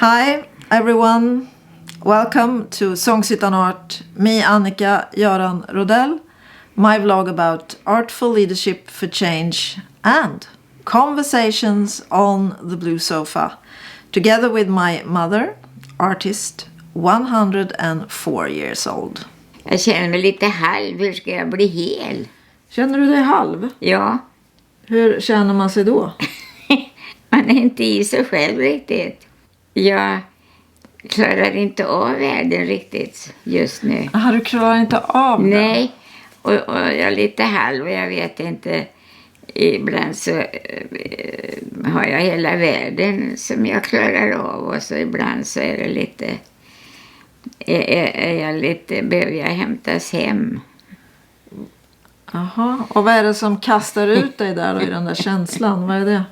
Hi everyone, welcome to Songs Utan Art. Me, Annika Göran Rodell, my vlog about artful leadership for change and conversations on the blue sofa, together with my mother, artist, 104 years old. Jag känner mig lite halv. Hur ska jag bli hel? Känner du dig halv? Ja. Hur känner man sig då? Man är inte i sig själv riktigt. Jag klarar inte av världen riktigt just nu. Aha, du klarar inte av det? Nej. Och jag är lite halv och jag vet inte. Ibland så har jag hela världen som jag klarar av. Och så ibland så är det lite... behöver jag hämtas hem. Jaha, och vad är det som kastar ut dig där då, i den där känslan? Vad är det?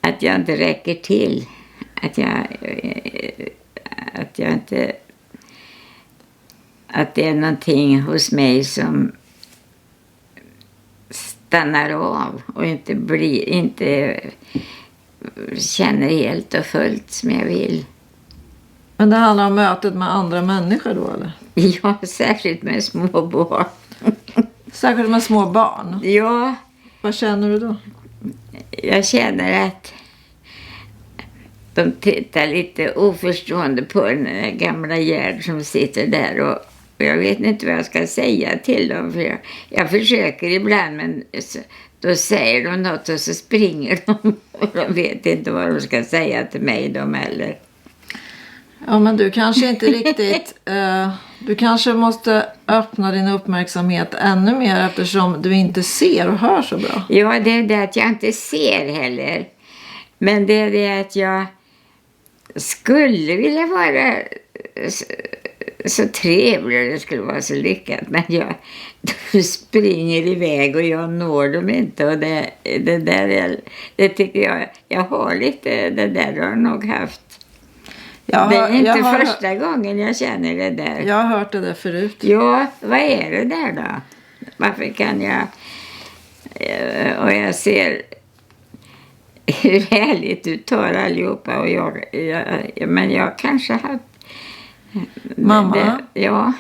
Att jag inte räcker till. Att jag inte... Att det är någonting hos mig som stannar av och inte känner helt och fullt som jag vill. Men det handlar om mötet med andra människor då, eller? Ja, särskilt med små barn. Särskilt med små barn? Ja. Vad känner du då? Jag känner att de tittar lite oförstående på den gamla Gerd som sitter där. Och jag vet inte vad jag ska säga till dem. För jag försöker ibland, men då säger de något och så springer de. Och de vet inte vad de ska säga till mig de heller. Ja, men du kanske inte riktigt... du kanske måste öppna din uppmärksamhet ännu mer eftersom du inte ser och hör så bra. Ja, det är det att jag inte ser heller. Men det är det att jag skulle vilja vara så trevlig. Det skulle vara så lyckat. Men de springer iväg och jag når dem inte. Och det tycker jag har lite... Det där har jag nog haft. Det är inte första gången jag känner det där. Jag har hört det där förut. Ja, vad är det där då? Varför kan jag... Och jag ser hur härligt du tar allihopa. Och men jag kanske har... Mamma? Ja.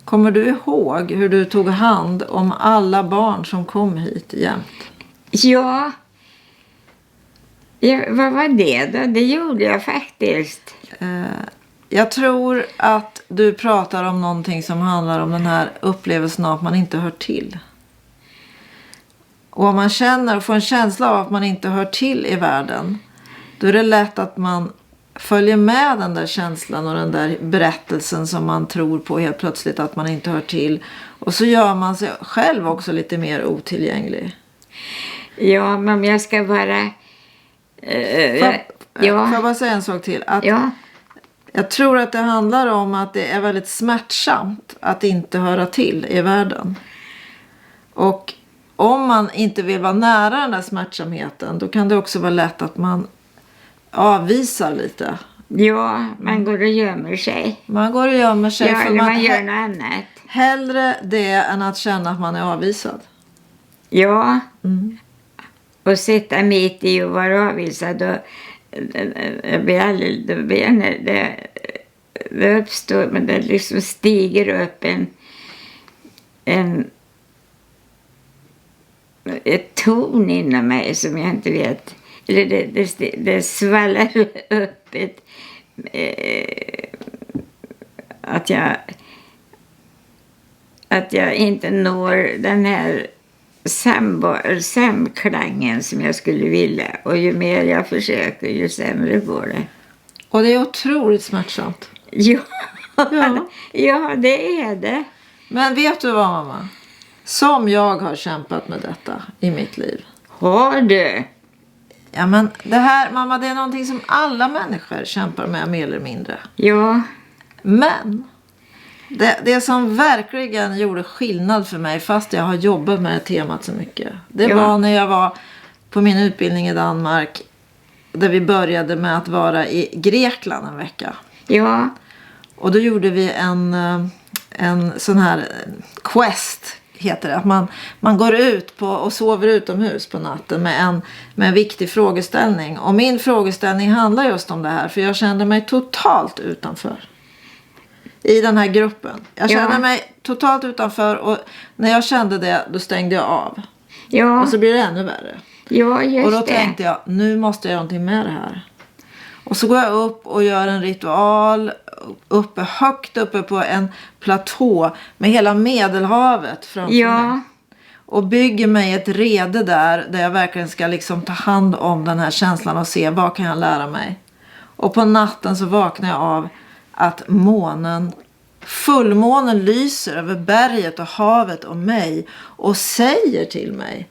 Kommer du ihåg hur du tog hand om alla barn som kom hit jämt? Ja. Ja, vad var det då? Det gjorde jag faktiskt. Jag tror att du pratar om någonting som handlar om den här upplevelsen av att man inte hör till. Och om man känner och får en känsla av att man inte hör till i världen, då är det lätt att man följer med den där känslan och den där berättelsen som man tror på helt plötsligt att man inte hör till. Och så gör man sig själv också lite mer otillgänglig. Ja, men jag ska bara... Får jag bara säga en sak till? Att jag tror att det handlar om att det är väldigt smärtsamt att inte höra till i världen. Och om man inte vill vara nära den där smärtsamheten, då kan det också vara lätt att man avvisar lite. Ja, man går och gömmer sig. Man går och gömmer sig. Ja, för man gör något annat. Hellre det än att känna att man är avvisad. Ja. Mm. Och sitta mitt i och vara avvisad. Och det uppstår, men det liksom stiger upp ett ton inom mig som jag inte vet. Eller det svallar upp att jag inte når den här samklangen som jag skulle vilja. Och ju mer jag försöker, ju sämre går det. Och det är otroligt smärtsamt. Ja, det är det. Men vet du vad, mamma? Som jag har kämpat med detta i mitt liv. Har du? Ja, men det här, mamma, det är någonting som alla människor kämpar med mer eller mindre. Ja. Men det som verkligen gjorde skillnad för mig, fast jag har jobbat med det temat så mycket, det var när jag var på min utbildning i Danmark, där vi började med att vara i Grekland en vecka. Ja. Och då gjorde vi en sån här quest heter det. Att man går ut på och sover utomhus på natten med en viktig frågeställning. Och min frågeställning handlar just om det här. För jag kände mig totalt utanför. I den här gruppen. Jag kände mig totalt utanför. Och när jag kände det, då stängde jag av. Ja. Och så blir det ännu värre. Ja, just det. Och då tänkte jag, nu måste jag göra någonting med det här. Och så går jag upp och gör en ritual högt uppe på en platå med hela Medelhavet framför mig. Och bygger mig ett rede där jag verkligen ska liksom ta hand om den här känslan och se vad kan jag lära mig. Och på natten så vaknar jag av att fullmånen lyser över berget och havet och mig och säger till mig,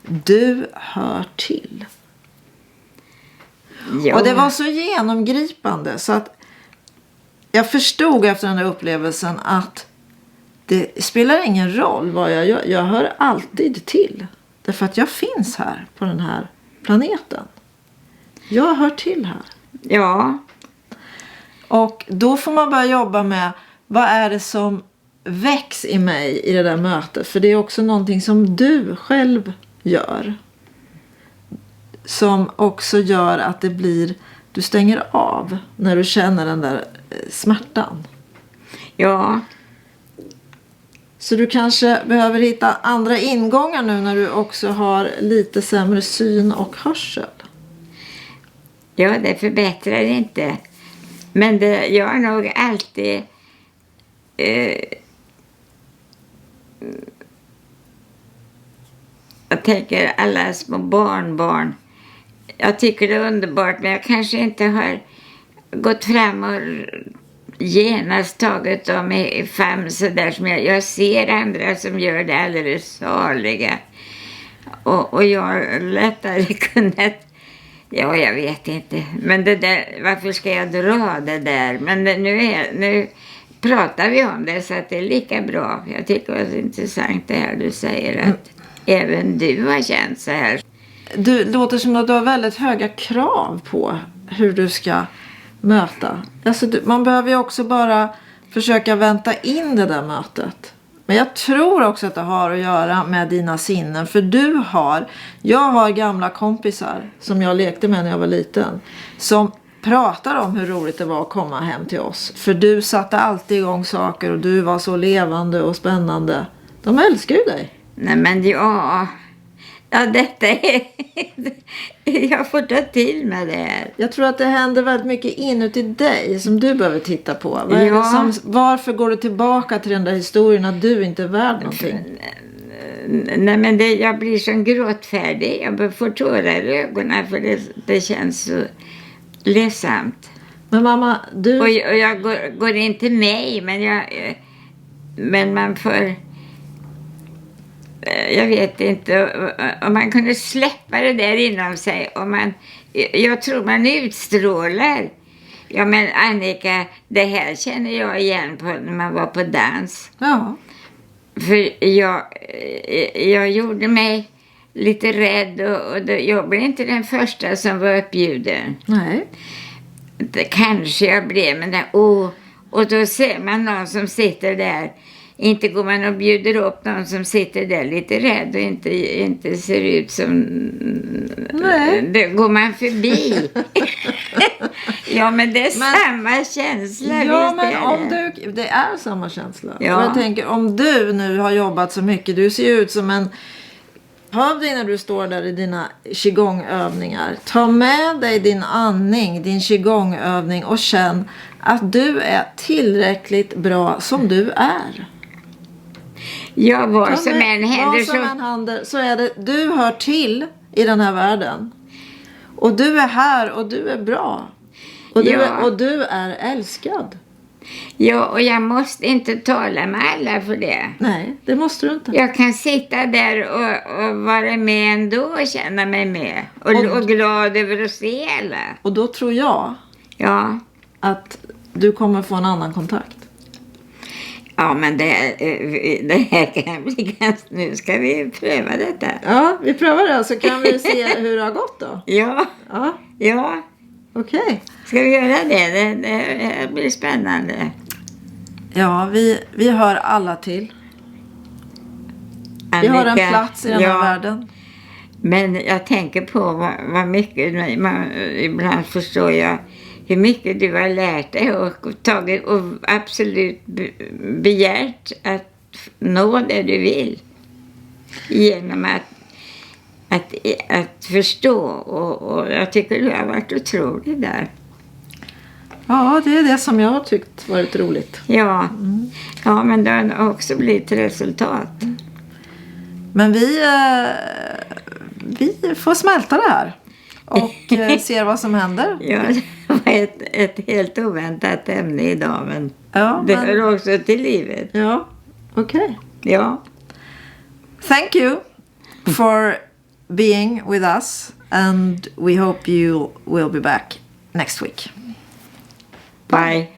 du hör till. Ja. Och det var så genomgripande så att jag förstod efter den där upplevelsen att det spelar ingen roll vad jag gör. Jag hör alltid till. Därför att jag finns här på den här planeten. Jag hör till här. Ja. Och då får man börja jobba med vad är det som väcks i mig i det där mötet. För det är också någonting som du själv gör. Som också gör att det blir, du stänger av när du känner den där smärtan. Ja. Så du kanske behöver hitta andra ingångar nu när du också har lite sämre syn och hörsel. Ja, det förbättrar inte. Men det gör nog alltid... jag tänker alla små barnbarn. Jag tycker det är underbart, men jag kanske inte har gått fram och genast tagit dem i famn så där som jag ser andra som gör det alldeles saliga. Och jag har lättare kunnat, ja jag vet inte, men det där, varför ska jag dra det där? Men nu pratar vi om det så att det är lika bra. Jag tycker det är intressant det här du säger att även du har känt så här. Du låter som att du har väldigt höga krav på hur du ska möta. Alltså, man behöver ju också bara försöka vänta in det där mötet. Men jag tror också att det har att göra med dina sinnen. För jag har gamla kompisar som jag lekte med när jag var liten. Som pratar om hur roligt det var att komma hem till oss. För du satte alltid igång saker och du var så levande och spännande. De älskar ju dig. Nej men ja, detta är... jag får ta till med det här. Jag tror att det händer väldigt mycket inuti dig som du behöver titta på. Varför går du tillbaka till den där historien att du inte är värd någonting? Nej men jag blir så gråtfärdig. Jag får tårar i ögonen för det känns så ledsamt. Men mamma, du... Och jag går inte med men man får... Jag vet inte om man kunde släppa det där inom sig. Jag tror man utstrålar. Ja men Annika, det här känner jag igen på när man var på dans. Ja. För jag gjorde mig lite rädd och jag blev inte den första som var uppbjuden. Nej. Det kanske jag blev, men och då ser man någon som sitter där. Inte går man och bjuder upp någon som sitter där lite rädd och inte ser ut som... Nej. Då går man förbi. Ja, men det är samma känsla. Ja, men det är samma känsla. Ja. Och jag tänker, om du nu har jobbat så mycket, du ser ut som en hövding när du står där i dina qigong-övningar. Ta med dig din andning, din qigong-övning och känn att du är tillräckligt bra som du är. Ja, vad som än händer så är det, du hör till i den här världen. Och du är här och du är bra. Och du är älskad. Ja, och jag måste inte tala med alla för det. Nej, det måste du inte. Jag kan sitta där och vara med ändå och känna mig med. Och glad över att se alla. Och då tror jag att du kommer få en annan kontakt. Ja, men det här kan bli ganska... Nu ska vi pröva detta. Ja, vi prövar det så kan vi se hur det har gått då. Ja. Okej. Ska vi göra det? Det blir spännande. Ja, vi hör alla till. Vi har en plats i den här världen. Men jag tänker på vad mycket, ibland förstår jag hur mycket du har lärt dig och tagit och absolut begärt att nå det du vill. Genom att förstå och jag tycker du har varit otrolig där. Ja, det är det som jag har tyckt varit roligt. Ja, ja, men det har också blivit resultat. Men vi får smälta det här och ser vad som händer. Ja, det var ett helt oväntat ämne idag, men det hör också till livet. Ja, okej. Ja. Thank you for being with us and we hope you will be back next week. Bye.